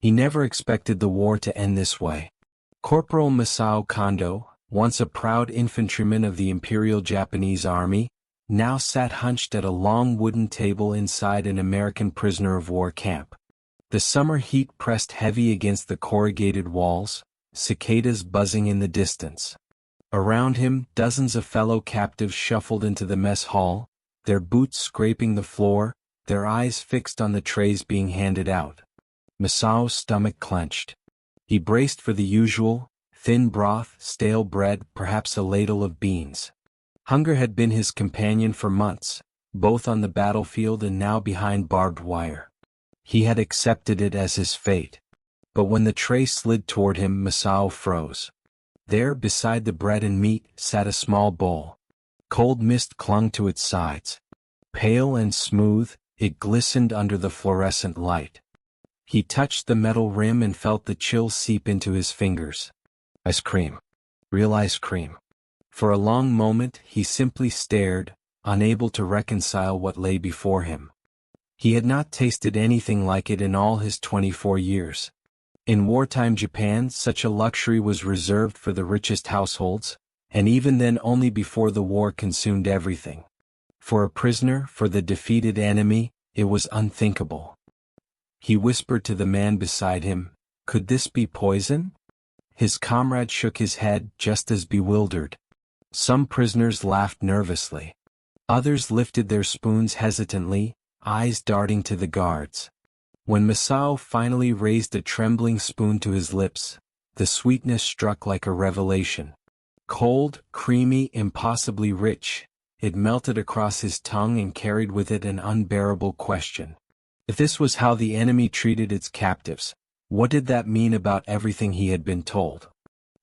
He never expected the war to end this way. Corporal Masao Kondo, once a proud infantryman of the Imperial Japanese Army, now sat hunched at a long wooden table inside an American prisoner of war camp. The summer heat pressed heavy against the corrugated walls, cicadas buzzing in the distance. Around him, dozens of fellow captives shuffled into the mess hall, their boots scraping the floor, their eyes fixed on the trays being handed out. Masao's stomach clenched. He braced for the usual: thin broth, stale bread, perhaps a ladle of beans. Hunger had been his companion for months, both on the battlefield and now behind barbed wire. He had accepted it as his fate. But when the tray slid toward him, Masao froze. There, beside the bread and meat, sat a small bowl. Cold mist clung to its sides. Pale and smooth, it glistened under the fluorescent light. He touched the metal rim and felt the chill seep into his fingers. Ice cream. Real ice cream. For a long moment he simply stared, unable to reconcile what lay before him. He had not tasted anything like it in all his 24 years. In wartime Japan, such a luxury was reserved for the richest households, and even then only before the war consumed everything. For a prisoner, for the defeated enemy, it was unthinkable. He whispered to the man beside him, "Could this be poison?" His comrade shook his head, just as bewildered. Some prisoners laughed nervously. Others lifted their spoons hesitantly, eyes darting to the guards. When Masao finally raised a trembling spoon to his lips, the sweetness struck like a revelation. Cold, creamy, impossibly rich, it melted across his tongue and carried with it an unbearable question. If this was how the enemy treated its captives, what did that mean about everything he had been told?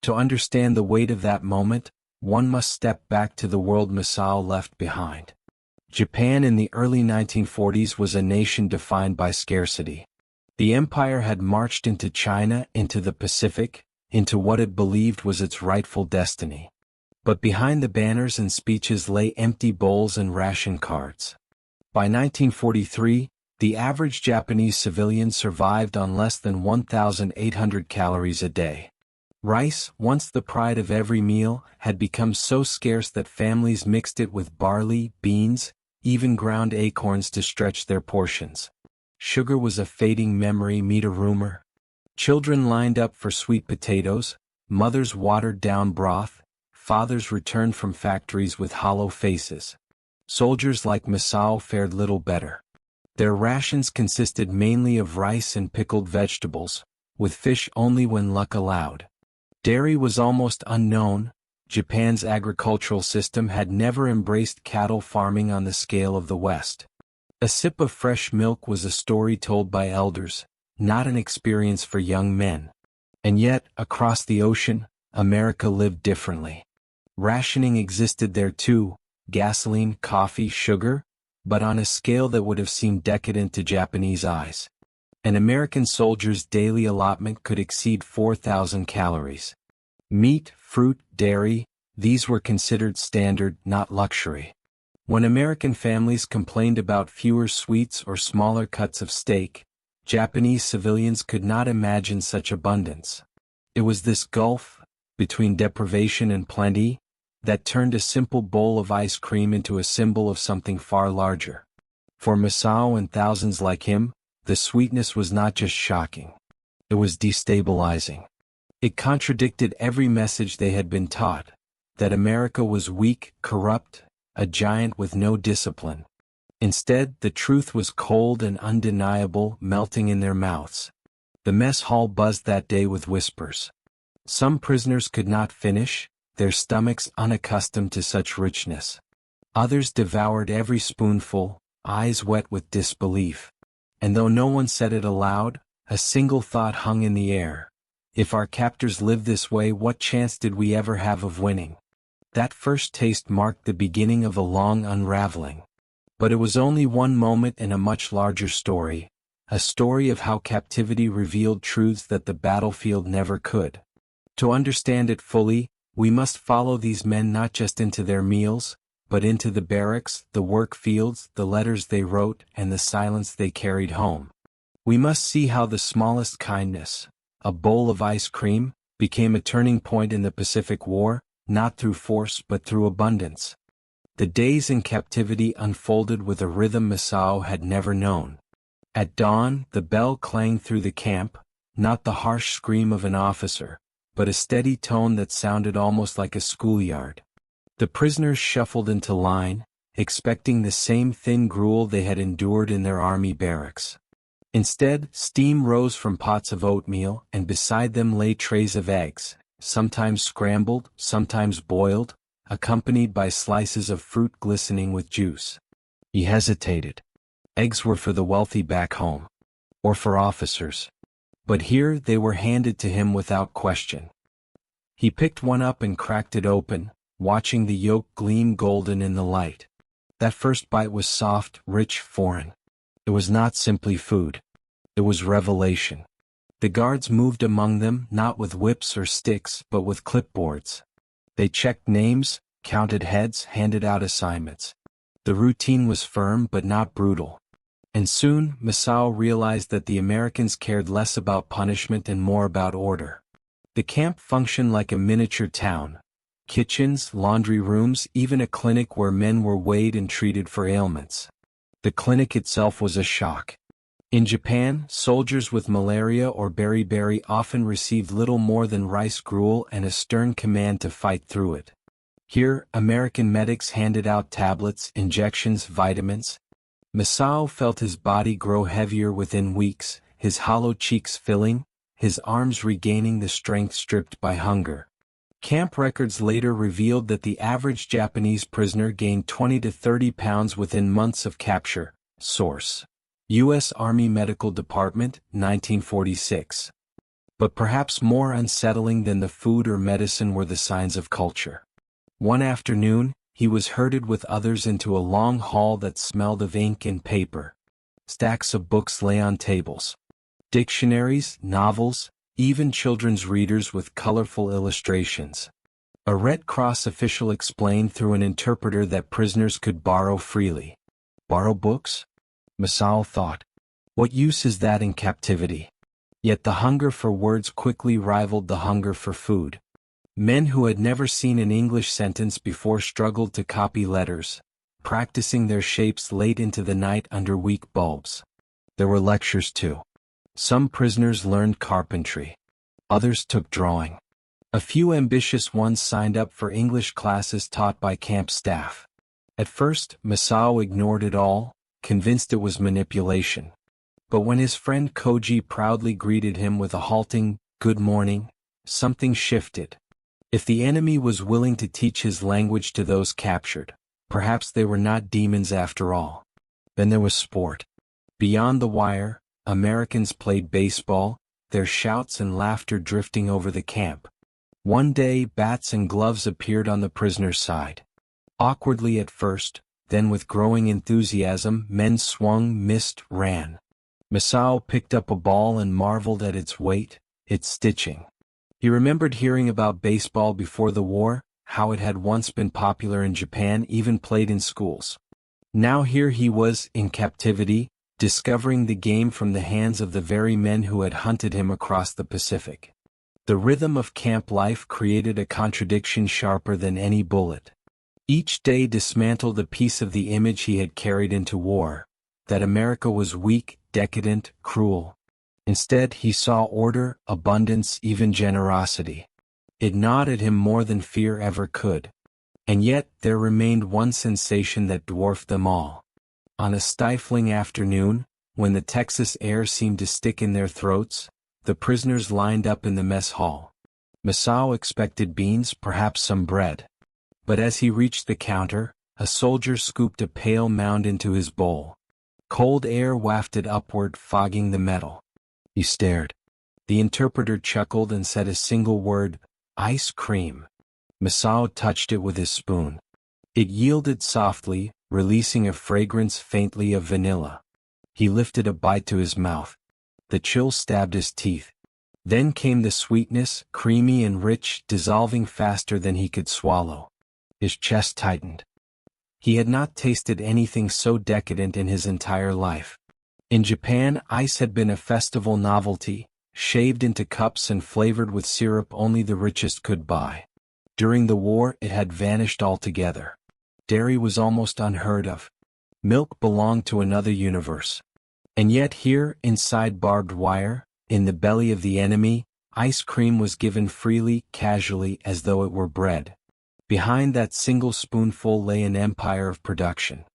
To understand the weight of that moment, one must step back to the world Masao left behind. Japan in the early 1940s was a nation defined by scarcity. The empire had marched into China, into the Pacific, into what it believed was its rightful destiny. But behind the banners and speeches lay empty bowls and ration cards. By 1943, the average Japanese civilian survived on less than 1,800 calories a day. Rice, once the pride of every meal, had become so scarce that families mixed it with barley, beans, even ground acorns to stretch their portions. Sugar was a fading memory, meat a rumor. Children lined up for sweet potatoes, mothers watered down broth, fathers returned from factories with hollow faces. Soldiers like Masao fared little better. Their rations consisted mainly of rice and pickled vegetables, with fish only when luck allowed. Dairy was almost unknown. Japan's agricultural system had never embraced cattle farming on the scale of the West. A sip of fresh milk was a story told by elders, not an experience for young men. And yet, across the ocean, America lived differently. Rationing existed there too: gasoline, coffee, sugar, but on a scale that would have seemed decadent to Japanese eyes. An American soldier's daily allotment could exceed 4,000 calories. Meat, fruit, dairy, these were considered standard, not luxury. When American families complained about fewer sweets or smaller cuts of steak, Japanese civilians could not imagine such abundance. It was this gulf, between deprivation and plenty, that turned a simple bowl of ice cream into a symbol of something far larger. For Masao and thousands like him, the sweetness was not just shocking. It was destabilizing. It contradicted every message they had been taught: that America was weak, corrupt, a giant with no discipline. Instead, the truth was cold and undeniable, melting in their mouths. The mess hall buzzed that day with whispers. Some prisoners could not finish, their stomachs unaccustomed to such richness. Others devoured every spoonful, eyes wet with disbelief. And though no one said it aloud, a single thought hung in the air: if our captors lived this way, what chance did we ever have of winning? That first taste marked the beginning of a long unraveling. But it was only one moment in a much larger story, a story of how captivity revealed truths that the battlefield never could. To understand it fully, we must follow these men not just into their meals, but into the barracks, the work fields, the letters they wrote, and the silence they carried home. We must see how the smallest kindness, a bowl of ice cream, became a turning point in the Pacific War, not through force but through abundance. The days in captivity unfolded with a rhythm Masao had never known. At dawn, the bell clanged through the camp, not the harsh scream of an officer, but a steady tone that sounded almost like a schoolyard. The prisoners shuffled into line, expecting the same thin gruel they had endured in their army barracks. Instead, steam rose from pots of oatmeal, and beside them lay trays of eggs, sometimes scrambled, sometimes boiled, accompanied by slices of fruit glistening with juice. He hesitated. Eggs were for the wealthy back home, or for officers. But here they were handed to him without question. He picked one up and cracked it open, watching the yolk gleam golden in the light. That first bite was soft, rich, foreign. It was not simply food. It was revelation. The guards moved among them not with whips or sticks but with clipboards. They checked names, counted heads, handed out assignments. The routine was firm but not brutal. And soon, Masao realized that the Americans cared less about punishment and more about order. The camp functioned like a miniature town. Kitchens, laundry rooms, even a clinic where men were weighed and treated for ailments. The clinic itself was a shock. In Japan, soldiers with malaria or beriberi often received little more than rice gruel and a stern command to fight through it. Here, American medics handed out tablets, injections, vitamins. Masao felt his body grow heavier within weeks, his hollow cheeks filling, his arms regaining the strength stripped by hunger. Camp records later revealed that the average Japanese prisoner gained 20 to 30 pounds within months of capture. Source: U.S. Army Medical Department, 1946. But perhaps more unsettling than the food or medicine were the signs of culture. One afternoon, he was herded with others into a long hall that smelled of ink and paper. Stacks of books lay on tables. Dictionaries, novels, even children's readers with colorful illustrations. A Red Cross official explained through an interpreter that prisoners could borrow freely. Borrow books? Masao thought. What use is that in captivity? Yet the hunger for words quickly rivaled the hunger for food. Men who had never seen an English sentence before struggled to copy letters, practicing their shapes late into the night under weak bulbs. There were lectures too. Some prisoners learned carpentry. Others took drawing. A few ambitious ones signed up for English classes taught by camp staff. At first, Masao ignored it all, convinced it was manipulation. But when his friend Koji proudly greeted him with a halting, "Good morning," something shifted. If the enemy was willing to teach his language to those captured, perhaps they were not demons after all. Then there was sport. Beyond the wire, Americans played baseball, their shouts and laughter drifting over the camp. One day, bats and gloves appeared on the prisoner's side. Awkwardly at first, then with growing enthusiasm, men swung, missed, ran. Masao picked up a ball and marveled at its weight, its stitching. He remembered hearing about baseball before the war, how it had once been popular in Japan, even played in schools. Now here he was, in captivity, discovering the game from the hands of the very men who had hunted him across the Pacific. The rhythm of camp life created a contradiction sharper than any bullet. Each day dismantled a piece of the image he had carried into war, that America was weak, decadent, cruel. Instead, he saw order, abundance, even generosity. It gnawed at him more than fear ever could. And yet, there remained one sensation that dwarfed them all. On a stifling afternoon, when the Texas air seemed to stick in their throats, the prisoners lined up in the mess hall. Masao expected beans, perhaps some bread. But as he reached the counter, a soldier scooped a pale mound into his bowl. Cold air wafted upward, fogging the metal. He stared. The interpreter chuckled and said a single word, "Ice cream." Masao touched it with his spoon. It yielded softly, releasing a fragrance faintly of vanilla. He lifted a bite to his mouth. The chill stabbed his teeth. Then came the sweetness, creamy and rich, dissolving faster than he could swallow. His chest tightened. He had not tasted anything so decadent in his entire life. In Japan, ice had been a festival novelty, shaved into cups and flavored with syrup only the richest could buy. During the war, it had vanished altogether. Dairy was almost unheard of. Milk belonged to another universe. And yet here, inside barbed wire, in the belly of the enemy, ice cream was given freely, casually, as though it were bread. Behind that single spoonful lay an empire of production.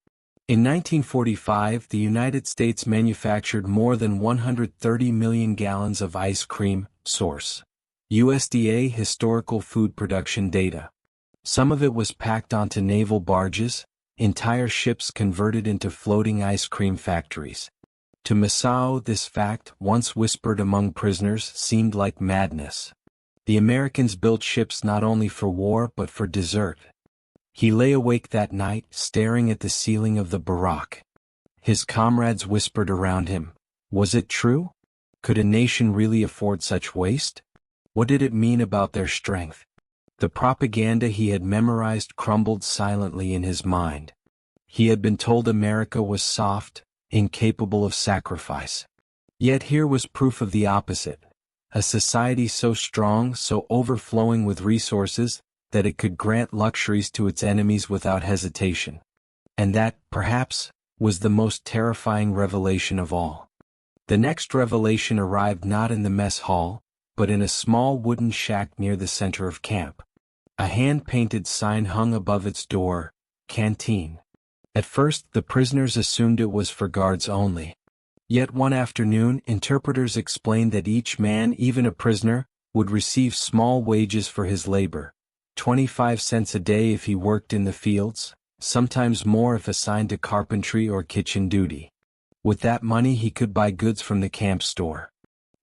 In 1945, the United States manufactured more than 130 million gallons of ice cream. Source: USDA Historical Food Production Data. Some of it was packed onto naval barges, entire ships converted into floating ice cream factories. To Masao, this fact, once whispered among prisoners, seemed like madness. The Americans built ships not only for war but for dessert. He lay awake that night, staring at the ceiling of the barrack. His comrades whispered around him. Was it true? Could a nation really afford such waste? What did it mean about their strength? The propaganda he had memorized crumbled silently in his mind. He had been told America was soft, incapable of sacrifice. Yet here was proof of the opposite. A society so strong, so overflowing with resources, that it could grant luxuries to its enemies without hesitation. And that, perhaps, was the most terrifying revelation of all. The next revelation arrived not in the mess hall, but in a small wooden shack near the center of camp. A hand-painted sign hung above its door, "Canteen." At first, the prisoners assumed it was for guards only. Yet one afternoon, interpreters explained that each man, even a prisoner, would receive small wages for his labor. 25 cents a day if he worked in the fields, sometimes more if assigned to carpentry or kitchen duty. With that money he could buy goods from the camp store.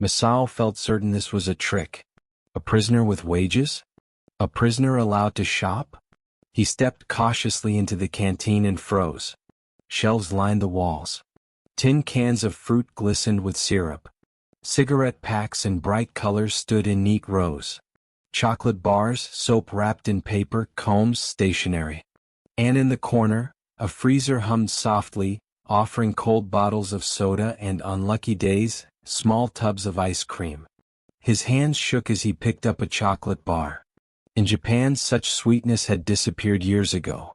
Masao felt certain this was a trick. A prisoner with wages? A prisoner allowed to shop? He stepped cautiously into the canteen and froze. Shelves lined the walls. Tin cans of fruit glistened with syrup. Cigarette packs in bright colors stood in neat rows. Chocolate bars, soap wrapped in paper, combs, stationery. And in the corner, a freezer hummed softly, offering cold bottles of soda and, on lucky days, small tubs of ice cream. His hands shook as he picked up a chocolate bar. In Japan, such sweetness had disappeared years ago.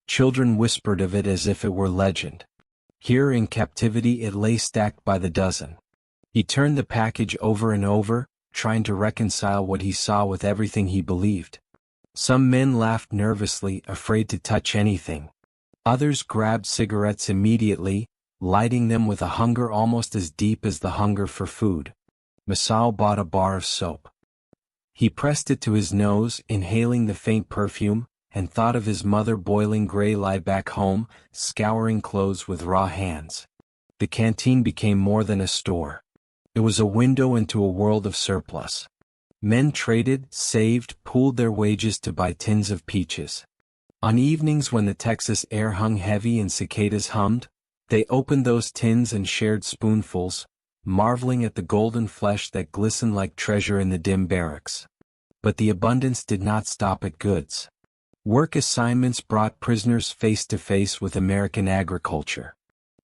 Children whispered of it as if it were legend. Here in captivity it lay stacked by the dozen. He turned the package over and over, trying to reconcile what he saw with everything he believed. Some men laughed nervously, afraid to touch anything. Others grabbed cigarettes immediately, lighting them with a hunger almost as deep as the hunger for food. Masao bought a bar of soap. He pressed it to his nose, inhaling the faint perfume, and thought of his mother boiling gray lye back home, scouring clothes with raw hands. The canteen became more than a store. It was a window into a world of surplus. Men traded, saved, pooled their wages to buy tins of peaches. On evenings when the Texas air hung heavy and cicadas hummed, they opened those tins and shared spoonfuls, marveling at the golden flesh that glistened like treasure in the dim barracks. But the abundance did not stop at goods. Work assignments brought prisoners face to face with American agriculture.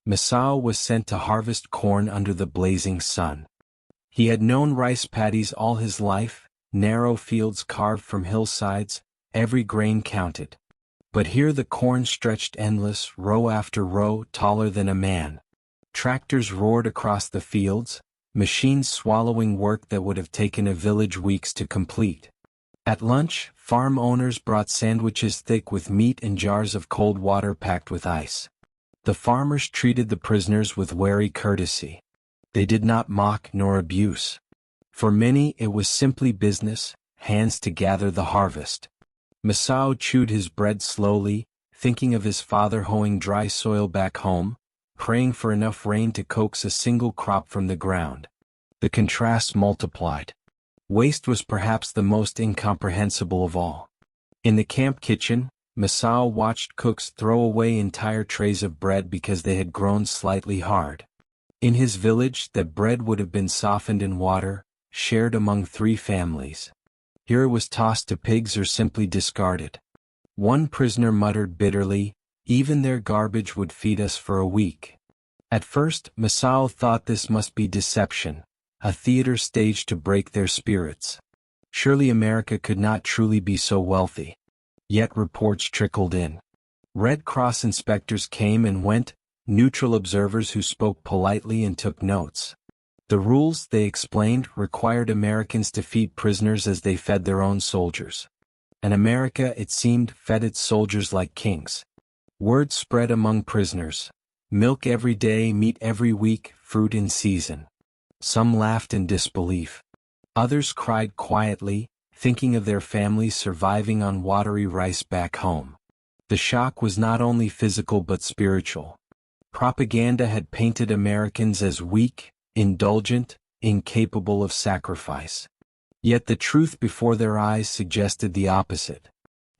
Masao was sent to harvest corn under the blazing sun. He had known rice paddies all his life, narrow fields carved from hillsides, every grain counted. But here the corn stretched endless, row after row, taller than a man. Tractors roared across the fields, machines swallowing work that would have taken a village weeks to complete. At lunch, farm owners brought sandwiches thick with meat and jars of cold water packed with ice. The farmers treated the prisoners with wary courtesy. They did not mock nor abuse. For many it was simply business, hands to gather the harvest. Masao chewed his bread slowly, thinking of his father hoeing dry soil back home, praying for enough rain to coax a single crop from the ground. The contrasts multiplied. Waste was perhaps the most incomprehensible of all. In the camp kitchen, Masao watched cooks throw away entire trays of bread because they had grown slightly hard. In his village, that bread would have been softened in water, shared among 3 families. Here it was tossed to pigs or simply discarded. One prisoner muttered bitterly, "Even their garbage would feed us for a week." At first, Masao thought this must be deception, a theater stage to break their spirits. Surely America could not truly be so wealthy. Yet reports trickled in. Red Cross inspectors came and went, neutral observers who spoke politely and took notes. The rules, they explained, required Americans to feed prisoners as they fed their own soldiers. And America, it seemed, fed its soldiers like kings. Word spread among prisoners. Milk every day, meat every week, fruit in season. Some laughed in disbelief. Others cried quietly, thinking of their families surviving on watery rice back home. The shock was not only physical but spiritual. Propaganda had painted Americans as weak, indulgent, incapable of sacrifice. Yet the truth before their eyes suggested the opposite.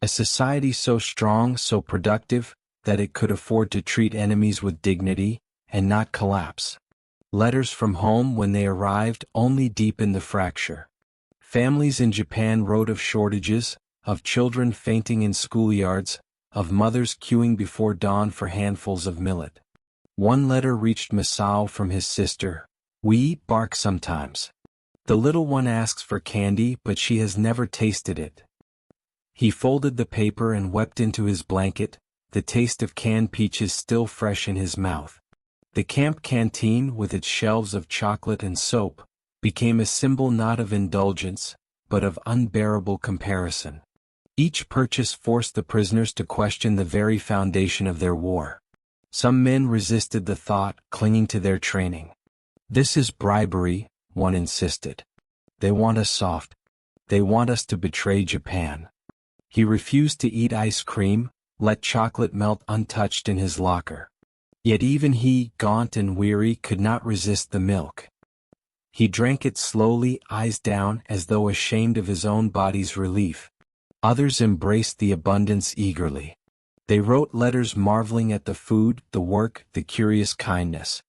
A society so strong, so productive, that it could afford to treat enemies with dignity, and not collapse. Letters from home when they arrived only deepened the fracture. Families in Japan wrote of shortages, of children fainting in schoolyards, of mothers queuing before dawn for handfuls of millet. One letter reached Masao from his sister. "We eat bark sometimes. The little one asks for candy, but she has never tasted it." He folded the paper and wept into his blanket, the taste of canned peaches still fresh in his mouth. The camp canteen, with its shelves of chocolate and soap, became a symbol not of indulgence, but of unbearable comparison. Each purchase forced the prisoners to question the very foundation of their war. Some men resisted the thought, clinging to their training. "This is bribery," one insisted. "They want us soft. They want us to betray Japan." He refused to eat ice cream, let chocolate melt untouched in his locker. Yet even he, gaunt and weary, could not resist the milk. He drank it slowly, eyes down, as though ashamed of his own body's relief. Others embraced the abundance eagerly. They wrote letters marveling at the food, the work, the curious kindness.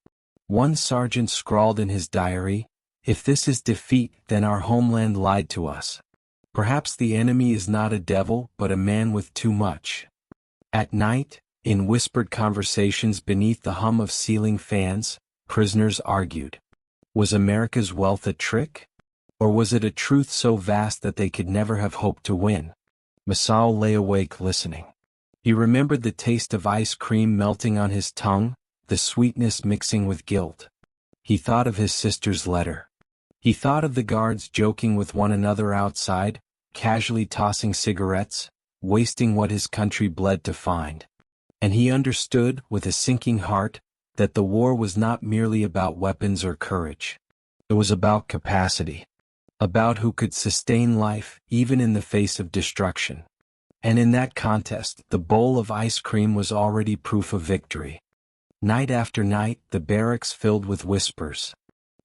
One sergeant scrawled in his diary, "If this is defeat, then our homeland lied to us. Perhaps the enemy is not a devil, but a man with too much." At night, in whispered conversations beneath the hum of ceiling fans, prisoners argued. Was America's wealth a trick? Or was it a truth so vast that they could never have hoped to win? Masao lay awake listening. He remembered the taste of ice cream melting on his tongue, the sweetness mixing with guilt. He thought of his sister's letter. He thought of the guards joking with one another outside, casually tossing cigarettes, wasting what his country bled to find. And he understood, with a sinking heart, that the war was not merely about weapons or courage. It was about capacity. About who could sustain life, even in the face of destruction. And in that contest, the bowl of ice cream was already proof of victory. Night after night, the barracks filled with whispers.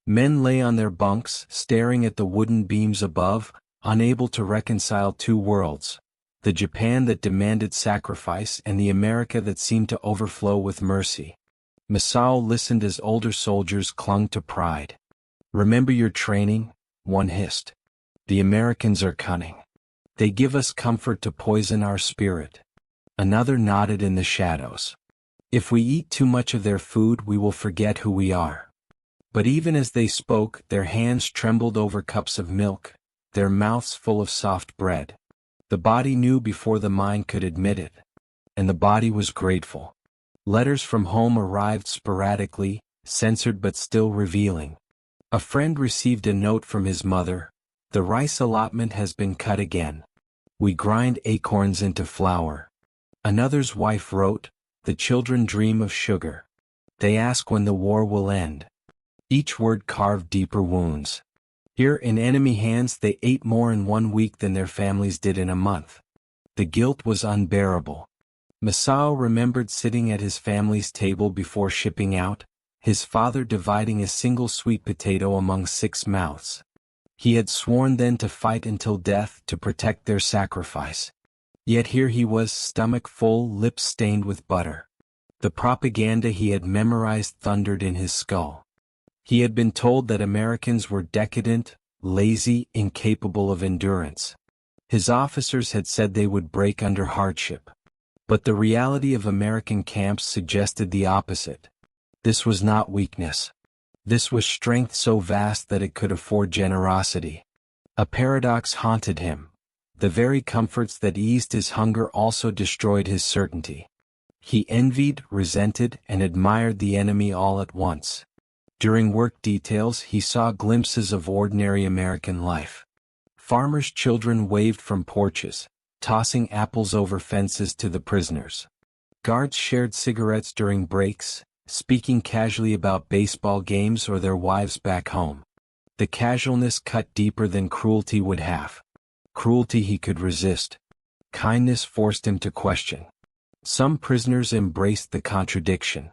Men lay on their bunks, staring at the wooden beams above, unable to reconcile two worlds. The Japan that demanded sacrifice and the America that seemed to overflow with mercy. Masao listened as older soldiers clung to pride. "Remember your training?" one hissed. "The Americans are cunning. They give us comfort to poison our spirit." Another nodded in the shadows. "If we eat too much of their food, we will forget who we are." But even as they spoke, their hands trembled over cups of milk, their mouths full of soft bread. The body knew before the mind could admit it. And the body was grateful. Letters from home arrived sporadically, censored but still revealing. A friend received a note from his mother. "The rice allotment has been cut again. We grind acorns into flour." Another's wife wrote, "The children dream of sugar. They ask when the war will end." Each word carved deeper wounds. Here in enemy hands they ate more in 1 week than their families did in a month. The guilt was unbearable. Masao remembered sitting at his family's table before shipping out, his father dividing a single sweet potato among 6 mouths. He had sworn then to fight until death to protect their sacrifice. Yet here he was, stomach full, lips stained with butter. The propaganda he had memorized thundered in his skull. He had been told that Americans were decadent, lazy, incapable of endurance. His officers had said they would break under hardship. But the reality of American camps suggested the opposite. This was not weakness. This was strength so vast that it could afford generosity. A paradox haunted him. The very comforts that eased his hunger also destroyed his certainty. He envied, resented, and admired the enemy all at once. During work details, he saw glimpses of ordinary American life. Farmers' children waved from porches, tossing apples over fences to the prisoners. Guards shared cigarettes during breaks, speaking casually about baseball games or their wives back home. The casualness cut deeper than cruelty would have. Cruelty he could resist. Kindness forced him to question. Some prisoners embraced the contradiction.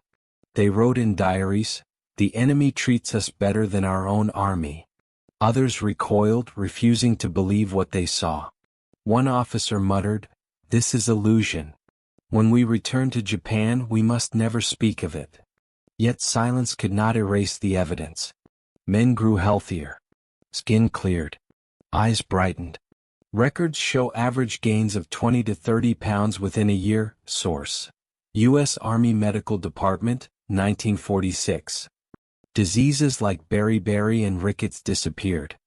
They wrote in diaries, "The enemy treats us better than our own army." Others recoiled, refusing to believe what they saw. One officer muttered, "This is illusion. When we return to Japan, we must never speak of it." Yet silence could not erase the evidence. Men grew healthier. Skin cleared. Eyes brightened. Records show average gains of 20 to 30 pounds within a year. Source: U.S. Army Medical Department, 1946. Diseases like beriberi and rickets disappeared.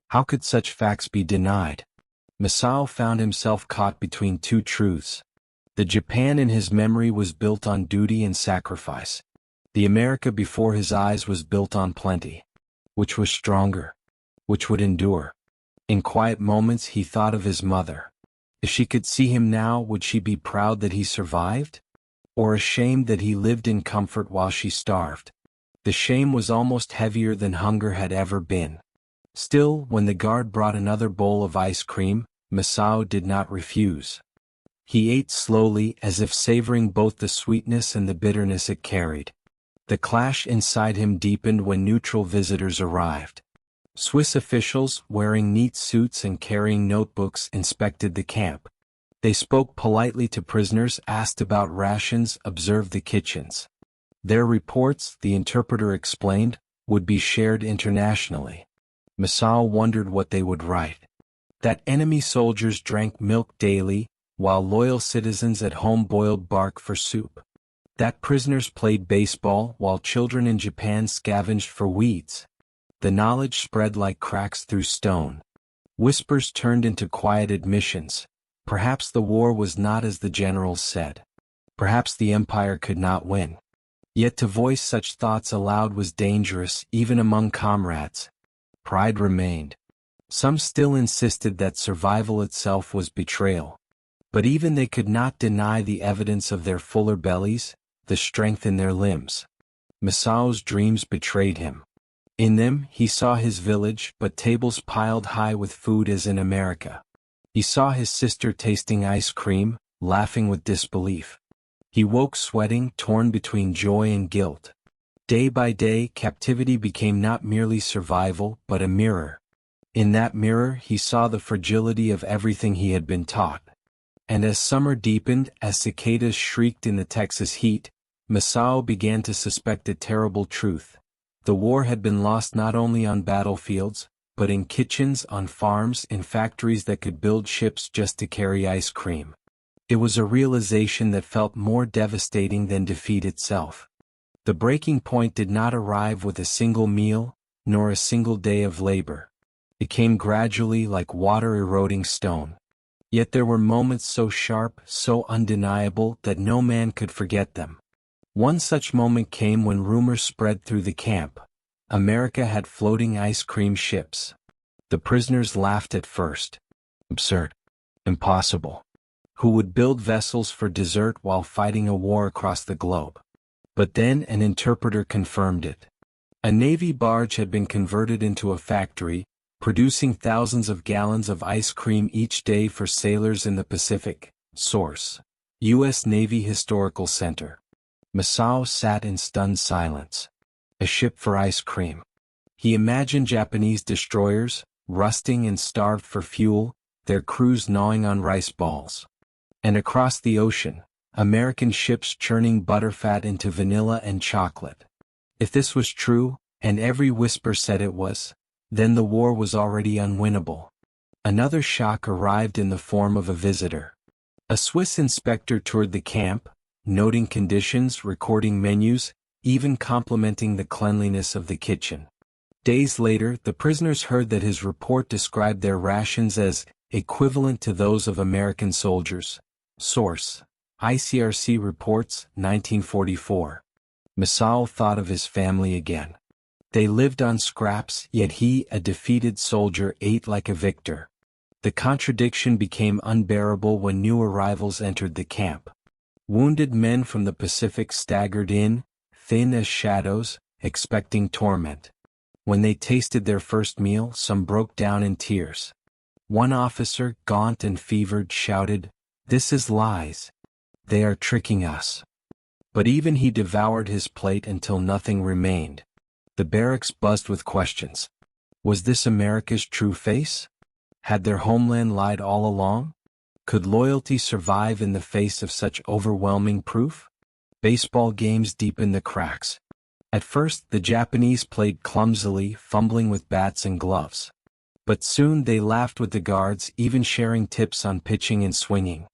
How could such facts be denied? Masao found himself caught between two truths. The Japan in his memory was built on duty and sacrifice. The America before his eyes was built on plenty. Which was stronger? Which would endure? In quiet moments he thought of his mother. If she could see him now, would she be proud that he survived? Or ashamed that he lived in comfort while she starved? The shame was almost heavier than hunger had ever been. Still, when the guard brought another bowl of ice cream, Masao did not refuse. He ate slowly, as if savoring both the sweetness and the bitterness it carried. The clash inside him deepened when neutral visitors arrived. Swiss officials, wearing neat suits and carrying notebooks, inspected the camp. They spoke politely to prisoners, asked about rations, observed the kitchens. Their reports, the interpreter explained, would be shared internationally. Masao wondered what they would write. That enemy soldiers drank milk daily, while loyal citizens at home boiled bark for soup. That prisoners played baseball while children in Japan scavenged for weeds. The knowledge spread like cracks through stone. Whispers turned into quiet admissions. Perhaps the war was not as the generals said. Perhaps the empire could not win. Yet to voice such thoughts aloud was dangerous, even among comrades. Pride remained. Some still insisted that survival itself was betrayal. But even they could not deny the evidence of their fuller bellies, the strength in their limbs. Masao's dreams betrayed him. In them, he saw his village, but tables piled high with food as in America. He saw his sister tasting ice cream, laughing with disbelief. He woke sweating, torn between joy and guilt. Day by day, captivity became not merely survival, but a mirror. In that mirror, he saw the fragility of everything he had been taught. And as summer deepened, as cicadas shrieked in the Texas heat, Masao began to suspect a terrible truth. The war had been lost not only on battlefields, but in kitchens, on farms, in factories that could build ships just to carry ice cream. It was a realization that felt more devastating than defeat itself. The breaking point did not arrive with a single meal, nor a single day of labor. It came gradually, like water eroding stone. Yet there were moments so sharp, so undeniable, that no man could forget them. One such moment came when rumors spread through the camp. America had floating ice cream ships. The prisoners laughed at first. Absurd. Impossible. Who would build vessels for dessert while fighting a war across the globe? But then an interpreter confirmed it. A Navy barge had been converted into a factory, producing thousands of gallons of ice cream each day for sailors in the Pacific. Source: U.S. Navy Historical Center. Masao sat in stunned silence. A ship for ice cream. He imagined Japanese destroyers, rusting and starved for fuel, their crews gnawing on rice balls. And across the ocean, American ships churning butterfat into vanilla and chocolate. If this was true, and every whisper said it was, then the war was already unwinnable. Another shock arrived in the form of a visitor. A Swiss inspector toured the camp, noting conditions, recording menus, even complimenting the cleanliness of the kitchen. Days later, the prisoners heard that his report described their rations as equivalent to those of American soldiers. Source: ICRC Reports, 1944. Masao thought of his family again. They lived on scraps, yet he, a defeated soldier, ate like a victor. The contradiction became unbearable when new arrivals entered the camp. Wounded men from the Pacific staggered in, thin as shadows, expecting torment. When they tasted their first meal, some broke down in tears. One officer, gaunt and fevered, shouted, "This is lies. They are tricking us." But even he devoured his plate until nothing remained. The barracks buzzed with questions. Was this America's true face? Had their homeland lied all along? Could loyalty survive in the face of such overwhelming proof? Baseball games deepened the cracks. At first, the Japanese played clumsily, fumbling with bats and gloves. But soon they laughed with the guards, even sharing tips on pitching and swinging.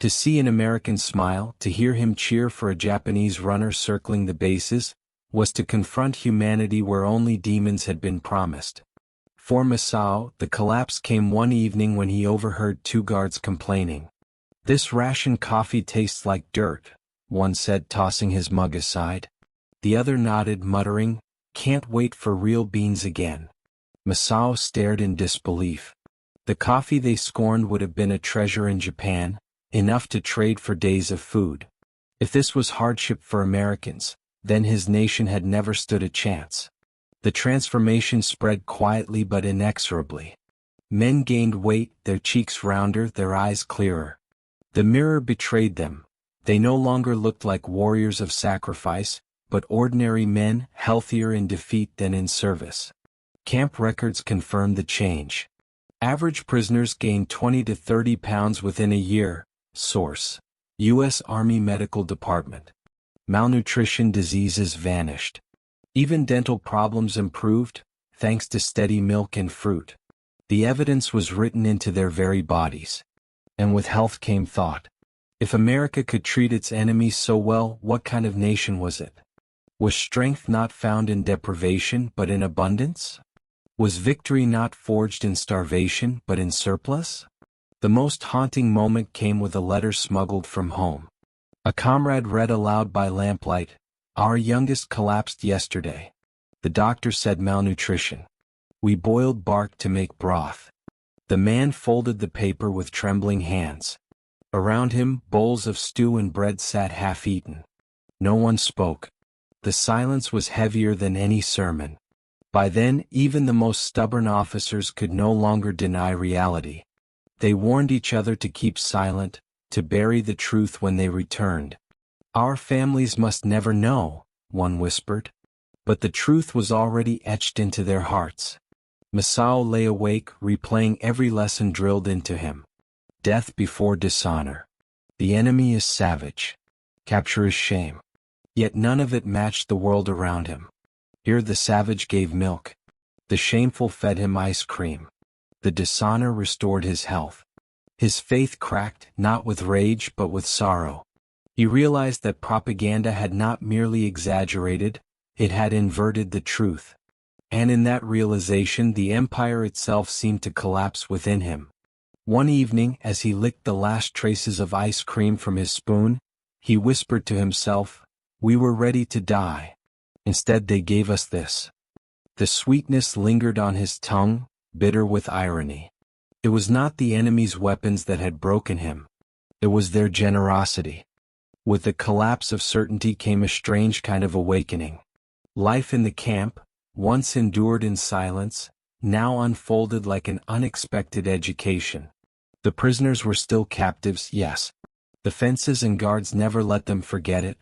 To see an American smile, to hear him cheer for a Japanese runner circling the bases, was to confront humanity where only demons had been promised. For Masao, the collapse came one evening when he overheard two guards complaining. "This ration coffee tastes like dirt," one said, tossing his mug aside. The other nodded, muttering, "Can't wait for real beans again." Masao stared in disbelief. The coffee they scorned would have been a treasure in Japan, enough to trade for days of food. If this was hardship for Americans, then his nation had never stood a chance. The transformation spread quietly but inexorably. Men gained weight, their cheeks rounder, their eyes clearer. The mirror betrayed them. They no longer looked like warriors of sacrifice, but ordinary men, healthier in defeat than in service. Camp records confirmed the change. Average prisoners gained 20 to 30 pounds within a year. Source: U.S. Army Medical Department. Malnutrition diseases vanished. Even dental problems improved, thanks to steady milk and fruit. The evidence was written into their very bodies. And with health came thought. If America could treat its enemies so well, what kind of nation was it? Was strength not found in deprivation but in abundance? Was victory not forged in starvation but in surplus? The most haunting moment came with a letter smuggled from home. A comrade read aloud by lamplight, "Our youngest collapsed yesterday. The doctor said malnutrition. We boiled bark to make broth." The man folded the paper with trembling hands. Around him, bowls of stew and bread sat half-eaten. No one spoke. The silence was heavier than any sermon. By then, even the most stubborn officers could no longer deny reality. They warned each other to keep silent, to bury the truth when they returned. "Our families must never know," one whispered. But the truth was already etched into their hearts. Masao lay awake, replaying every lesson drilled into him. Death before dishonor. The enemy is savage. Capture is shame. Yet none of it matched the world around him. Here the savage gave milk. The shameful fed him ice cream. The dishonor restored his health. His faith cracked, not with rage but with sorrow. He realized that propaganda had not merely exaggerated, it had inverted the truth. And in that realization the empire itself seemed to collapse within him. One evening, as he licked the last traces of ice cream from his spoon, he whispered to himself, "We were ready to die. Instead they gave us this." The sweetness lingered on his tongue, bitter with irony. It was not the enemy's weapons that had broken him. It was their generosity. With the collapse of certainty came a strange kind of awakening. Life in the camp, once endured in silence, now unfolded like an unexpected education. The prisoners were still captives, yes. The fences and guards never let them forget it.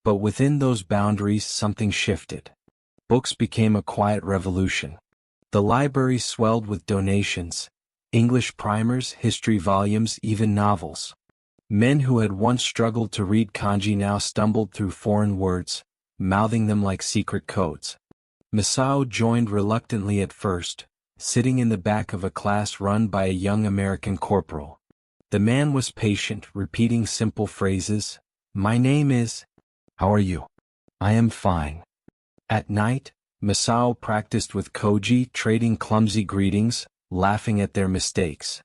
But within those boundaries something shifted. Books became a quiet revolution. The library swelled with donations, English primers, history volumes, even novels. Men who had once struggled to read kanji now stumbled through foreign words, mouthing them like secret codes. Masao joined reluctantly at first, sitting in the back of a class run by a young American corporal. The man was patient, repeating simple phrases. "My name is..." "How are you?" I am fine. At night, Masao practiced with Koji, trading clumsy greetings, laughing at their mistakes.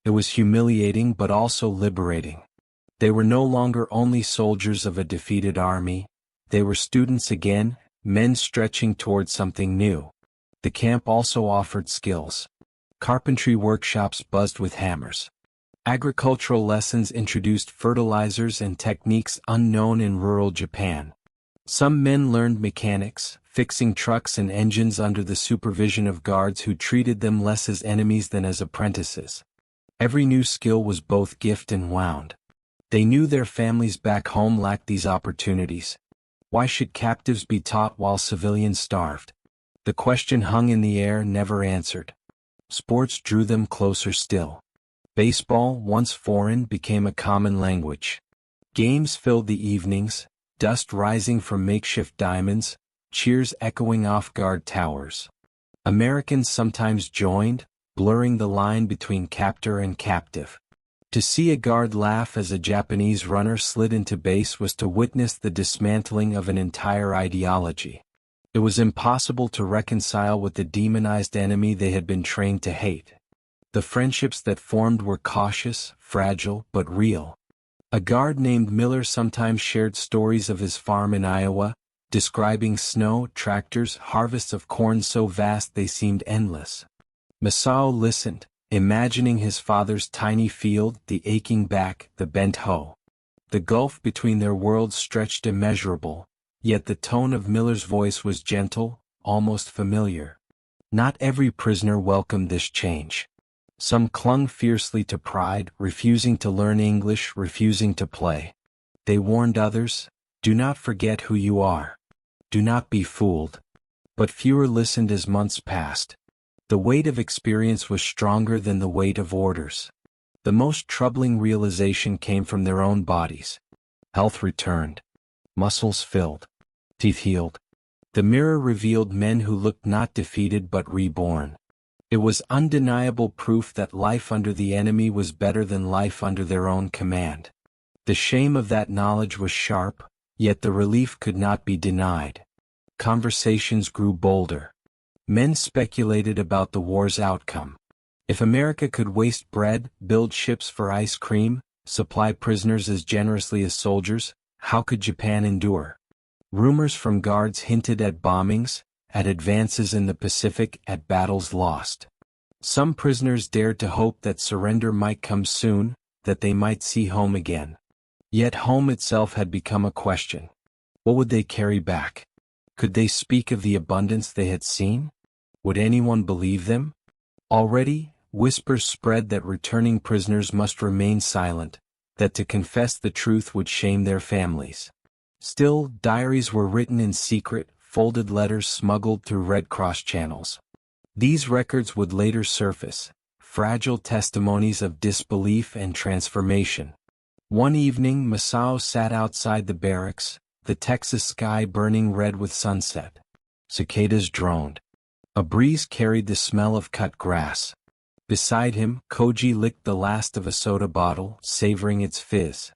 It was humiliating but also liberating. They were no longer only soldiers of a defeated army, they were students again, men stretching toward something new. The camp also offered skills. Carpentry workshops buzzed with hammers. Agricultural lessons introduced fertilizers and techniques unknown in rural Japan. Some men learned mechanics, fixing trucks and engines under the supervision of guards who treated them less as enemies than as apprentices. Every new skill was both gift and wound. They knew their families back home lacked these opportunities. Why should captives be taught while civilians starved? The question hung in the air, never answered. Sports drew them closer still. Baseball, once foreign, became a common language. Games filled the evenings, dust rising from makeshift diamonds, cheers echoing off guard towers. Americans sometimes joined, blurring the line between captor and captive. To see a guard laugh as a Japanese runner slid into base was to witness the dismantling of an entire ideology. It was impossible to reconcile with the demonized enemy they had been trained to hate. The friendships that formed were cautious, fragile, but real. A guard named Miller sometimes shared stories of his farm in Iowa, describing snow, tractors, harvests of corn so vast they seemed endless. Masao listened, imagining his father's tiny field, the aching back, the bent hoe. The gulf between their worlds stretched immeasurable, yet the tone of Miller's voice was gentle, almost familiar. Not every prisoner welcomed this change. Some clung fiercely to pride, refusing to learn English, refusing to play. They warned others, "Do not forget who you are. Do not be fooled." But fewer listened as months passed. The weight of experience was stronger than the weight of orders. The most troubling realization came from their own bodies. Health returned. Muscles filled. Teeth healed. The mirror revealed men who looked not defeated but reborn. It was undeniable proof that life under the enemy was better than life under their own command. The shame of that knowledge was sharp, yet the relief could not be denied. Conversations grew bolder. Men speculated about the war's outcome. If America could waste bread, build ships for ice cream, supply prisoners as generously as soldiers, how could Japan endure? Rumors from guards hinted at bombings, at advances in the Pacific, at battles lost. Some prisoners dared to hope that surrender might come soon, that they might see home again. Yet home itself had become a question. What would they carry back? Could they speak of the abundance they had seen? Would anyone believe them? Already, whispers spread that returning prisoners must remain silent, that to confess the truth would shame their families. Still, diaries were written in secret, folded letters smuggled through Red Cross channels. These records would later surface, fragile testimonies of disbelief and transformation. One evening, Masao sat outside the barracks, the Texas sky burning red with sunset. Cicadas droned. A breeze carried the smell of cut grass. Beside him, Koji licked the last of a soda bottle, savoring its fizz.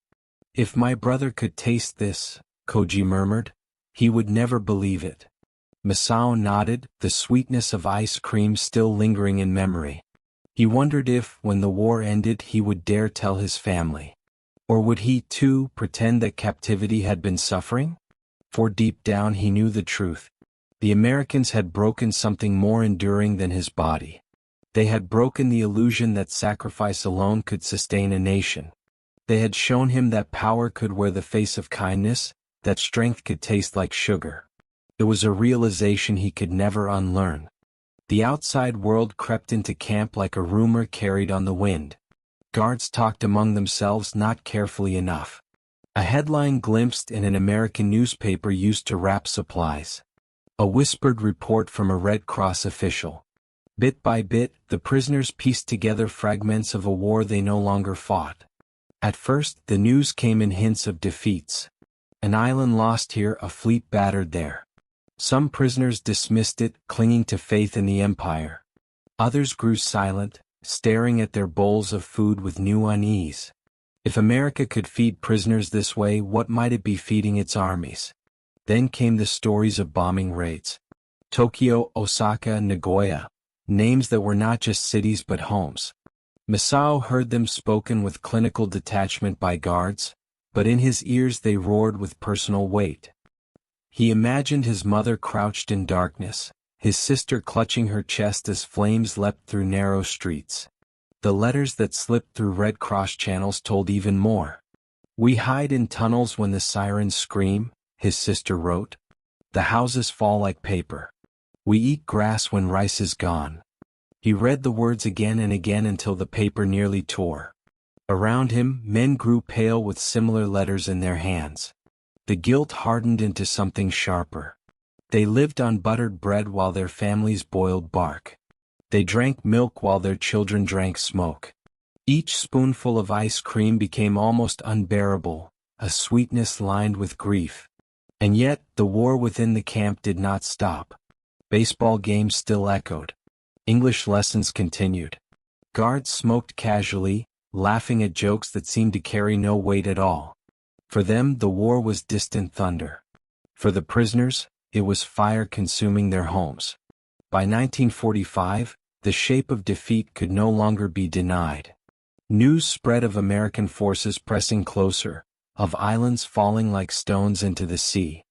"If my brother could taste this," Koji murmured, "he would never believe it." Masao nodded, the sweetness of ice cream still lingering in memory. He wondered if, when the war ended, he would dare tell his family. Or would he, too, pretend that captivity had been suffering? For deep down he knew the truth. The Americans had broken something more enduring than his body. They had broken the illusion that sacrifice alone could sustain a nation. They had shown him that power could wear the face of kindness, that strength could taste like sugar. It was a realization he could never unlearn. The outside world crept into camp like a rumor carried on the wind. Guards talked among themselves not carefully enough. A headline glimpsed in an American newspaper used to wrap supplies. A whispered report from a Red Cross official. Bit by bit, the prisoners pieced together fragments of a war they no longer fought. At first, the news came in hints of defeats. An island lost here, a fleet battered there. Some prisoners dismissed it, clinging to faith in the empire. Others grew silent, staring at their bowls of food with new unease. If America could feed prisoners this way, what might it be feeding its armies? Then came the stories of bombing raids. Tokyo, Osaka, Nagoya. Names that were not just cities but homes. Masao heard them spoken with clinical detachment by guards, but in his ears they roared with personal weight. He imagined his mother crouched in darkness, his sister clutching her chest as flames leapt through narrow streets. The letters that slipped through Red Cross channels told even more. "We hide in tunnels when the sirens scream," his sister wrote. "The houses fall like paper. We eat grass when rice is gone." He read the words again and again until the paper nearly tore. Around him, men grew pale with similar letters in their hands. The guilt hardened into something sharper. They lived on buttered bread while their families boiled bark. They drank milk while their children drank smoke. Each spoonful of ice cream became almost unbearable, a sweetness lined with grief. And yet, the war within the camp did not stop. Baseball games still echoed. English lessons continued. Guards smoked casually, laughing at jokes that seemed to carry no weight at all. For them, the war was distant thunder. For the prisoners, it was fire consuming their homes. By 1945, the shape of defeat could no longer be denied. News spread of American forces pressing closer, of islands falling like stones into the sea.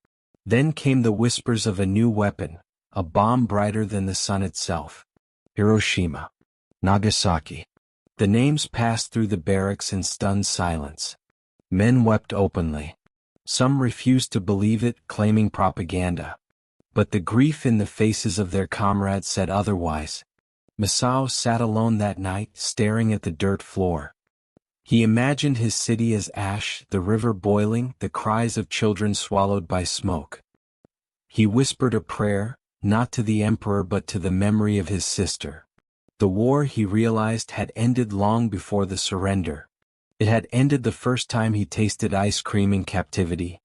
Then came the whispers of a new weapon, a bomb brighter than the sun itself. Hiroshima. Nagasaki. The names passed through the barracks in stunned silence. Men wept openly. Some refused to believe it, claiming propaganda. But the grief in the faces of their comrades said otherwise. Masao sat alone that night, staring at the dirt floor. He imagined his city as ash, the river boiling, the cries of children swallowed by smoke. He whispered a prayer, not to the emperor but to the memory of his sister. The war, he realized, had ended long before the surrender. It had ended the first time he tasted ice cream in captivity.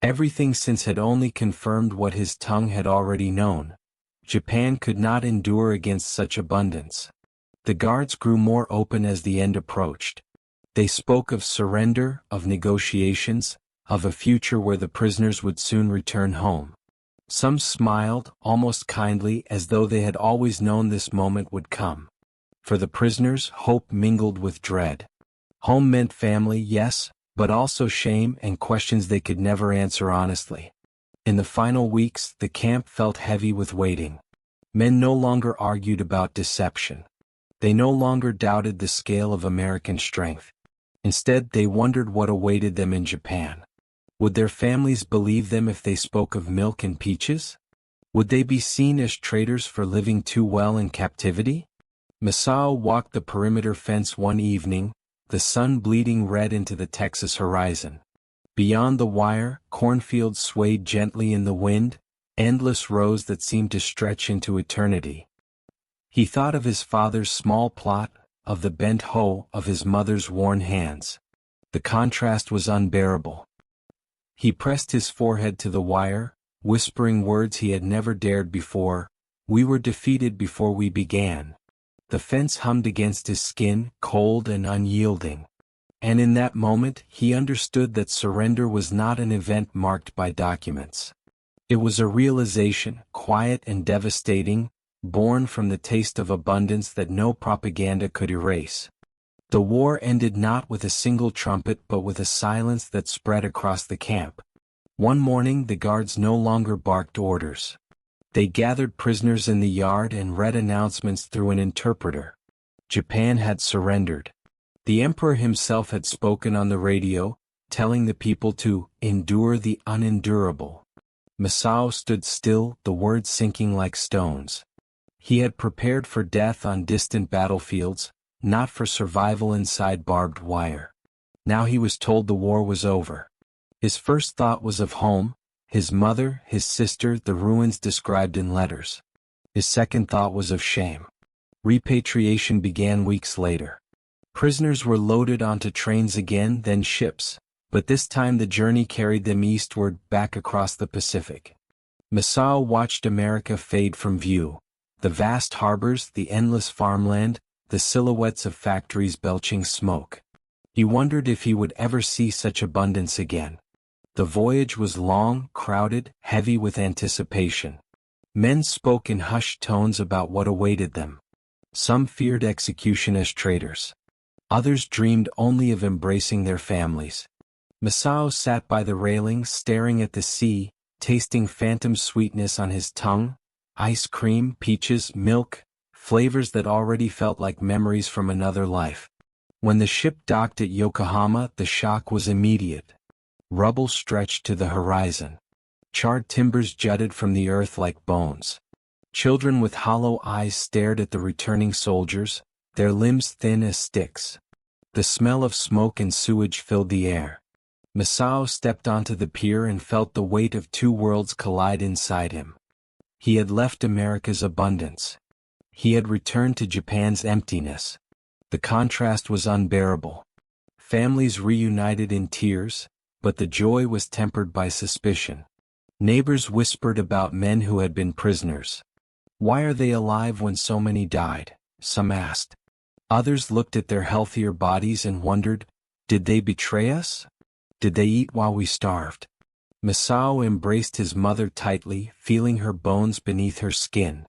Everything since had only confirmed what his tongue had already known. Japan could not endure against such abundance. The guards grew more open as the end approached. They spoke of surrender, of negotiations, of a future where the prisoners would soon return home. Some smiled, almost kindly, as though they had always known this moment would come. For the prisoners, hope mingled with dread. Home meant family, yes, but also shame and questions they could never answer honestly. In the final weeks, the camp felt heavy with waiting. Men no longer argued about deception. They no longer doubted the scale of American strength. Instead, they wondered what awaited them in Japan. Would their families believe them if they spoke of milk and peaches? Would they be seen as traitors for living too well in captivity? Masao walked the perimeter fence one evening, the sun bleeding red into the Texas horizon. Beyond the wire, cornfields swayed gently in the wind, endless rows that seemed to stretch into eternity. He thought of his father's small plot, of the bent hoe, of his mother's worn hands. The contrast was unbearable. He pressed his forehead to the wire, whispering words he had never dared before. "We were defeated before we began." The fence hummed against his skin, cold and unyielding. And in that moment, he understood that surrender was not an event marked by documents. It was a realization, quiet and devastating, born from the taste of abundance that no propaganda could erase. The war ended not with a single trumpet but with a silence that spread across the camp. One morning the guards no longer barked orders. They gathered prisoners in the yard and read announcements through an interpreter. Japan had surrendered. The emperor himself had spoken on the radio, telling the people to endure the unendurable. Masao stood still, the words sinking like stones. He had prepared for death on distant battlefields, not for survival inside barbed wire. Now he was told the war was over. His first thought was of home, his mother, his sister, the ruins described in letters. His second thought was of shame. Repatriation began weeks later. Prisoners were loaded onto trains again, then ships, but this time the journey carried them eastward, back across the Pacific. Masao watched America fade from view. The vast harbors, the endless farmland, the silhouettes of factories belching smoke. He wondered if he would ever see such abundance again. The voyage was long, crowded, heavy with anticipation. Men spoke in hushed tones about what awaited them. Some feared execution as traitors. Others dreamed only of embracing their families. Masao sat by the railing staring at the sea, tasting phantom sweetness on his tongue, ice cream, peaches, milk, flavors that already felt like memories from another life. When the ship docked at Yokohama, the shock was immediate. Rubble stretched to the horizon. Charred timbers jutted from the earth like bones. Children with hollow eyes stared at the returning soldiers, their limbs thin as sticks. The smell of smoke and sewage filled the air. Masao stepped onto the pier and felt the weight of two worlds collide inside him. He had left America's abundance. He had returned to Japan's emptiness. The contrast was unbearable. Families reunited in tears, but the joy was tempered by suspicion. Neighbors whispered about men who had been prisoners. Why are they alive when so many died? Some asked. Others looked at their healthier bodies and wondered, did they betray us? Did they eat while we starved? Masao embraced his mother tightly, feeling her bones beneath her skin.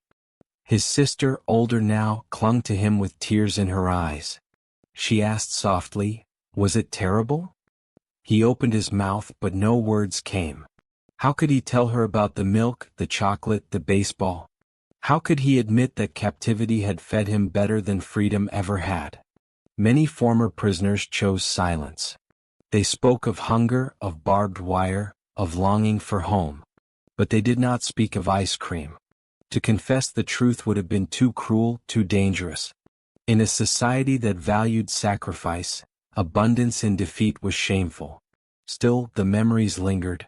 His sister, older now, clung to him with tears in her eyes. She asked softly, was it terrible? He opened his mouth but no words came. How could he tell her about the milk, the chocolate, the baseball? How could he admit that captivity had fed him better than freedom ever had? Many former prisoners chose silence. They spoke of hunger, of barbed wire, of longing for home. But they did not speak of ice cream. To confess the truth would have been too cruel, too dangerous. In a society that valued sacrifice, abundance in defeat was shameful. Still, the memories lingered.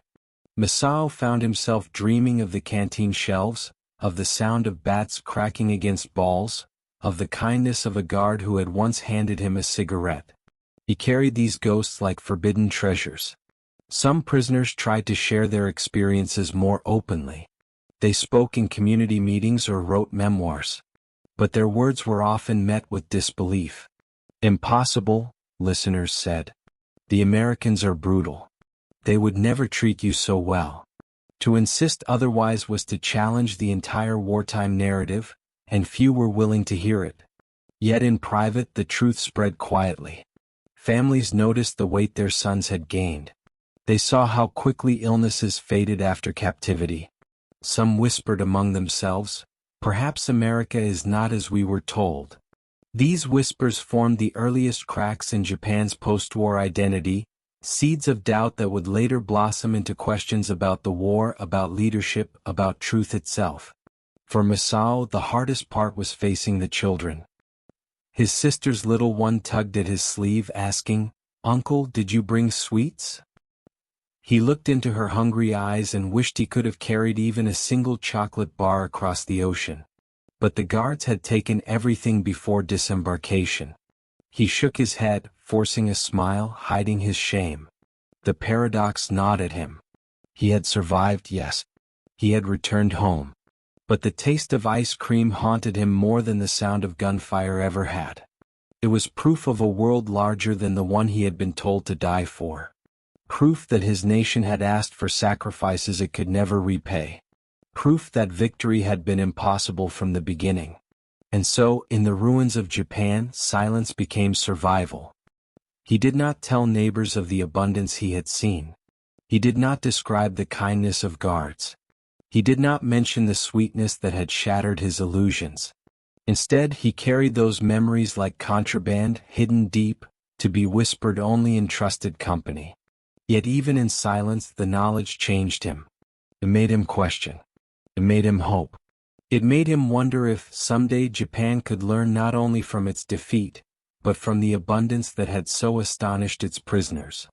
Masao found himself dreaming of the canteen shelves, of the sound of bats cracking against balls, of the kindness of a guard who had once handed him a cigarette. He carried these ghosts like forbidden treasures. Some prisoners tried to share their experiences more openly. They spoke in community meetings or wrote memoirs. But their words were often met with disbelief. Impossible, listeners said. The Americans are brutal. They would never treat you so well. To insist otherwise was to challenge the entire wartime narrative, and few were willing to hear it. Yet in private the truth spread quietly. Families noticed the weight their sons had gained. They saw how quickly illnesses faded after captivity. Some whispered among themselves, perhaps America is not as we were told. These whispers formed the earliest cracks in Japan's post-war identity, seeds of doubt that would later blossom into questions about the war, about leadership, about truth itself. For Masao, the hardest part was facing the children. His sister's little one tugged at his sleeve, asking, "Uncle, did you bring sweets?" He looked into her hungry eyes and wished he could have carried even a single chocolate bar across the ocean. But the guards had taken everything before disembarkation. He shook his head, forcing a smile, hiding his shame. The paradox gnawed at him. He had survived, yes. He had returned home. But the taste of ice cream haunted him more than the sound of gunfire ever had. It was proof of a world larger than the one he had been told to die for. Proof that his nation had asked for sacrifices it could never repay. Proof that victory had been impossible from the beginning. And so, in the ruins of Japan, silence became survival. He did not tell neighbors of the abundance he had seen. He did not describe the kindness of guards. He did not mention the sweetness that had shattered his illusions. Instead, he carried those memories like contraband, hidden deep, to be whispered only in trusted company. Yet even in silence, the knowledge changed him. It made him question. It made him hope. It made him wonder if, someday, Japan could learn not only from its defeat, but from the abundance that had so astonished its prisoners.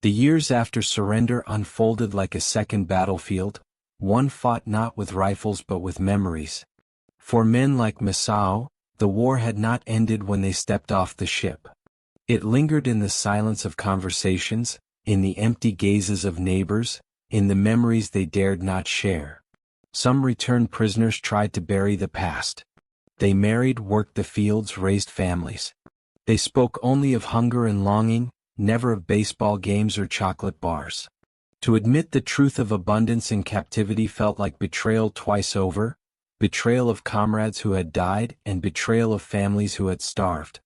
The years after surrender unfolded like a second battlefield, one fought not with rifles but with memories. For men like Masao, the war had not ended when they stepped off the ship. It lingered in the silence of conversations, in the empty gazes of neighbors, in the memories they dared not share. Some returned prisoners tried to bury the past. They married, worked the fields, raised families. They spoke only of hunger and longing, never of baseball games or chocolate bars. To admit the truth of abundance in captivity felt like betrayal twice over, betrayal of comrades who had died and betrayal of families who had starved.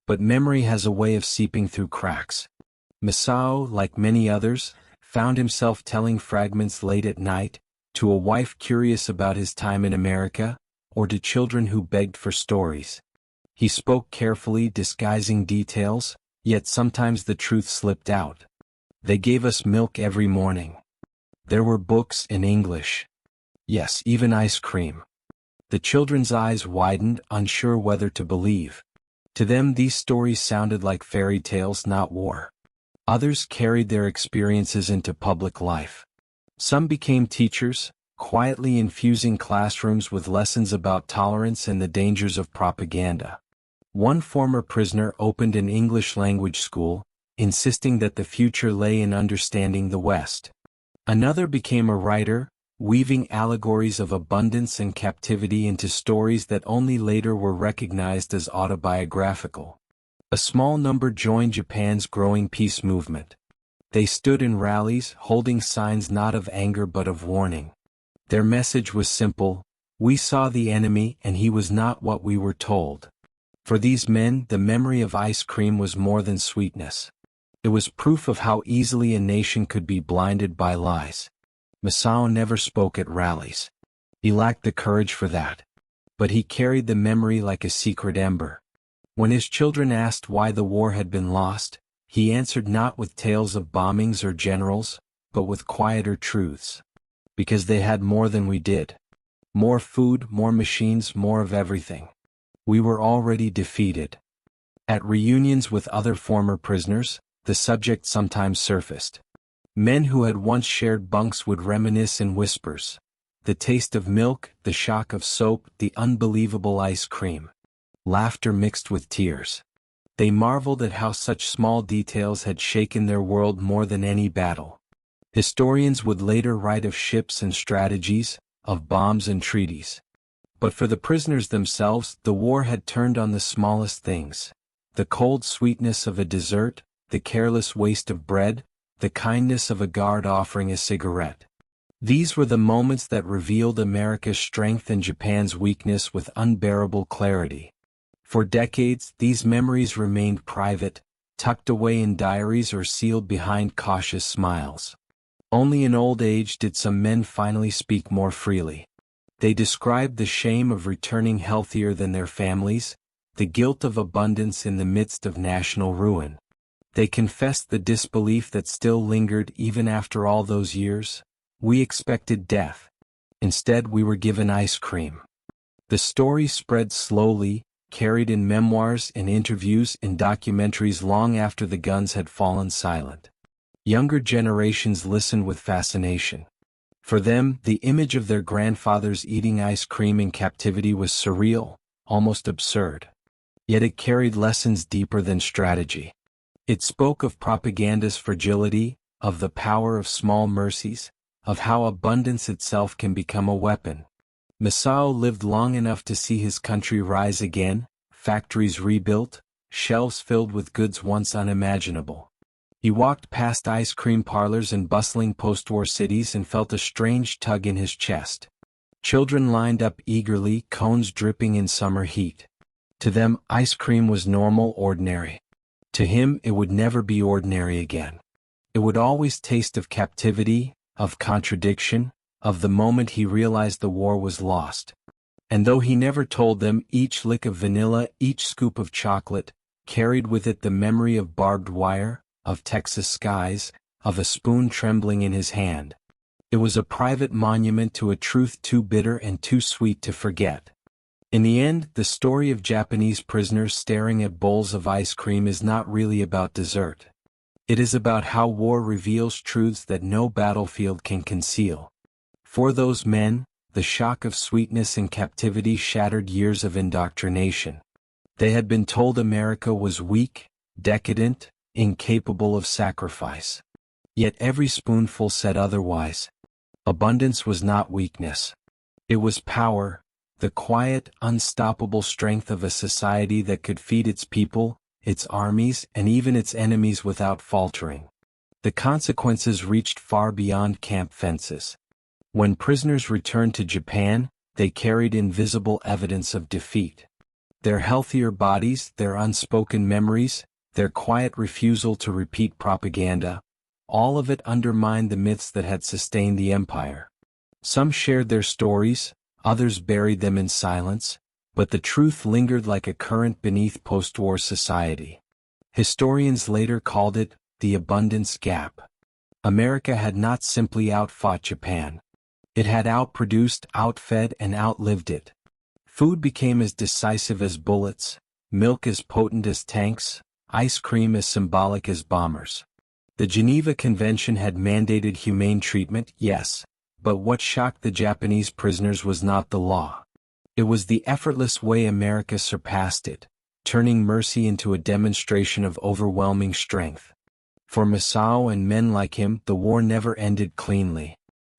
But memory has a way of seeping through cracks. Masao, like many others, found himself telling fragments late at night, to a wife curious about his time in America, or to children who begged for stories. He spoke carefully, disguising details, yet sometimes the truth slipped out. They gave us milk every morning. There were books in English. Yes, even ice cream. The children's eyes widened, unsure whether to believe. To them these stories sounded like fairy tales, not war. Others carried their experiences into public life. Some became teachers, quietly infusing classrooms with lessons about tolerance and the dangers of propaganda. One former prisoner opened an English-language school, insisting that the future lay in understanding the West. Another became a writer, weaving allegories of abundance and captivity into stories that only later were recognized as autobiographical. A small number joined Japan's growing peace movement. They stood in rallies, holding signs not of anger but of warning. Their message was simple: we saw the enemy and he was not what we were told. For these men, the memory of ice cream was more than sweetness. It was proof of how easily a nation could be blinded by lies. Masao never spoke at rallies. He lacked the courage for that. But he carried the memory like a secret ember. When his children asked why the war had been lost, he answered not with tales of bombings or generals, but with quieter truths. Because they had more than we did. More food, more machines, more of everything. We were already defeated. At reunions with other former prisoners, the subject sometimes surfaced. Men who had once shared bunks would reminisce in whispers. The taste of milk, the shock of soap, the unbelievable ice cream. Laughter mixed with tears. They marveled at how such small details had shaken their world more than any battle. Historians would later write of ships and strategies, of bombs and treaties. But for the prisoners themselves, the war had turned on the smallest things. The cold sweetness of a dessert, the careless waste of bread, the kindness of a guard offering a cigarette. These were the moments that revealed America's strength and Japan's weakness with unbearable clarity. For decades, these memories remained private, tucked away in diaries or sealed behind cautious smiles. Only in old age did some men finally speak more freely. They described the shame of returning healthier than their families, the guilt of abundance in the midst of national ruin. They confessed the disbelief that still lingered even after all those years. We expected death. Instead, we were given ice cream. The story spread slowly, carried in memoirs, in interviews, in documentaries long after the guns had fallen silent. Younger generations listened with fascination. For them, the image of their grandfathers eating ice cream in captivity was surreal, almost absurd. Yet it carried lessons deeper than strategy. It spoke of propaganda's fragility, of the power of small mercies, of how abundance itself can become a weapon. Masao lived long enough to see his country rise again, factories rebuilt, shelves filled with goods once unimaginable. He walked past ice cream parlors in bustling post-war cities and felt a strange tug in his chest. Children lined up eagerly, cones dripping in summer heat. To them, ice cream was normal, ordinary. To him, it would never be ordinary again. It would always taste of captivity, of contradiction, of the moment he realized the war was lost. And though he never told them, each lick of vanilla, each scoop of chocolate, carried with it the memory of barbed wire, of Texas skies, of a spoon trembling in his hand. It was a private monument to a truth too bitter and too sweet to forget. In the end, the story of Japanese prisoners staring at bowls of ice cream is not really about dessert. It is about how war reveals truths that no battlefield can conceal. For those men, the shock of sweetness in captivity shattered years of indoctrination. They had been told America was weak, decadent, incapable of sacrifice. Yet every spoonful said otherwise. Abundance was not weakness. It was power, the quiet, unstoppable strength of a society that could feed its people, its armies, and even its enemies without faltering. The consequences reached far beyond camp fences. When prisoners returned to Japan, they carried invisible evidence of defeat. Their healthier bodies, their unspoken memories, their quiet refusal to repeat propaganda, all of it undermined the myths that had sustained the empire. Some shared their stories, others buried them in silence, but the truth lingered like a current beneath post-war society. Historians later called it the abundance gap. America had not simply outfought Japan. It had outproduced, outfed, and outlived it. Food became as decisive as bullets, milk as potent as tanks, ice cream as symbolic as bombers. The Geneva Convention had mandated humane treatment, yes, but what shocked the Japanese prisoners was not the law. It was the effortless way America surpassed it, turning mercy into a demonstration of overwhelming strength. For Masao and men like him, the war never ended cleanly.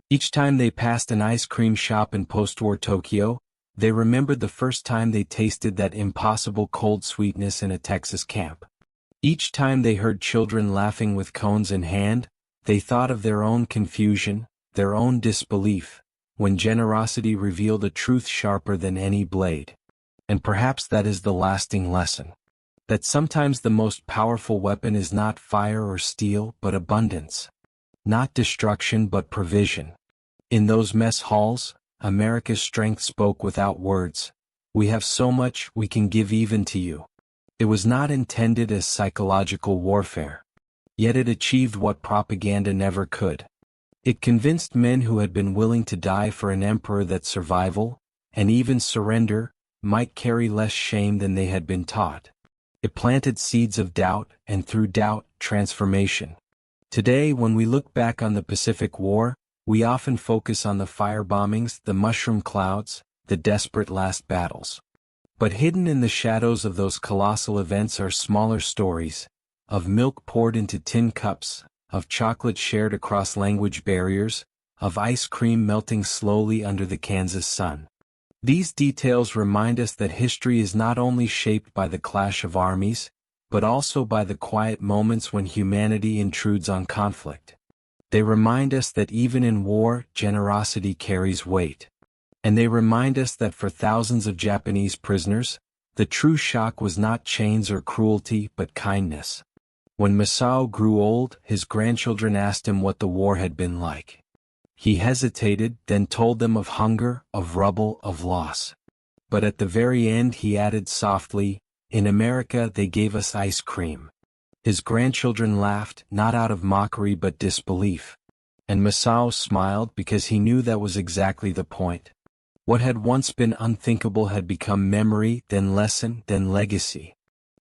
Each time they passed an ice cream shop in post-war Tokyo, they remembered the first time they tasted that impossible cold sweetness in a Texas camp. Each time they heard children laughing with cones in hand, they thought of their own confusion, their own disbelief, when generosity revealed a truth sharper than any blade. And perhaps that is the lasting lesson. That sometimes the most powerful weapon is not fire or steel but abundance. Not destruction but provision. In those mess halls, America's strength spoke without words. We have so much we can give even to you. It was not intended as psychological warfare. Yet it achieved what propaganda never could. It convinced men who had been willing to die for an emperor that survival, and even surrender, might carry less shame than they had been taught. It planted seeds of doubt, and through doubt, transformation. Today, when we look back on the Pacific War, we often focus on the firebombings, the mushroom clouds, the desperate last battles. But hidden in the shadows of those colossal events are smaller stories, of milk poured into tin cups, of chocolate shared across language barriers, of ice cream melting slowly under the Kansas sun. These details remind us that history is not only shaped by the clash of armies, but also by the quiet moments when humanity intrudes on conflict. They remind us that even in war, generosity carries weight. And they remind us that for thousands of Japanese prisoners, the true shock was not chains or cruelty but kindness. When Masao grew old, his grandchildren asked him what the war had been like. He hesitated, then told them of hunger, of rubble, of loss. But at the very end he added softly, "In America they gave us ice cream." His grandchildren laughed, not out of mockery but disbelief. And Masao smiled because he knew that was exactly the point. What had once been unthinkable had become memory, then lesson, then legacy.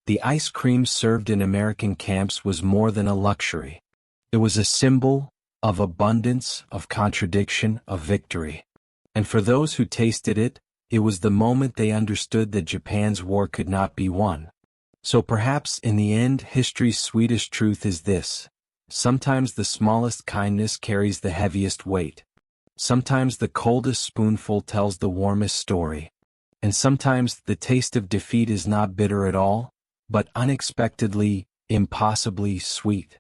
The ice cream served in American camps was more than a luxury. It was a symbol of abundance, of contradiction, of victory. And for those who tasted it, it was the moment they understood that Japan's war could not be won. So perhaps in the end, history's sweetest truth is this: sometimes the smallest kindness carries the heaviest weight. Sometimes the coldest spoonful tells the warmest story. And sometimes the taste of defeat is not bitter at all, but unexpectedly, impossibly sweet.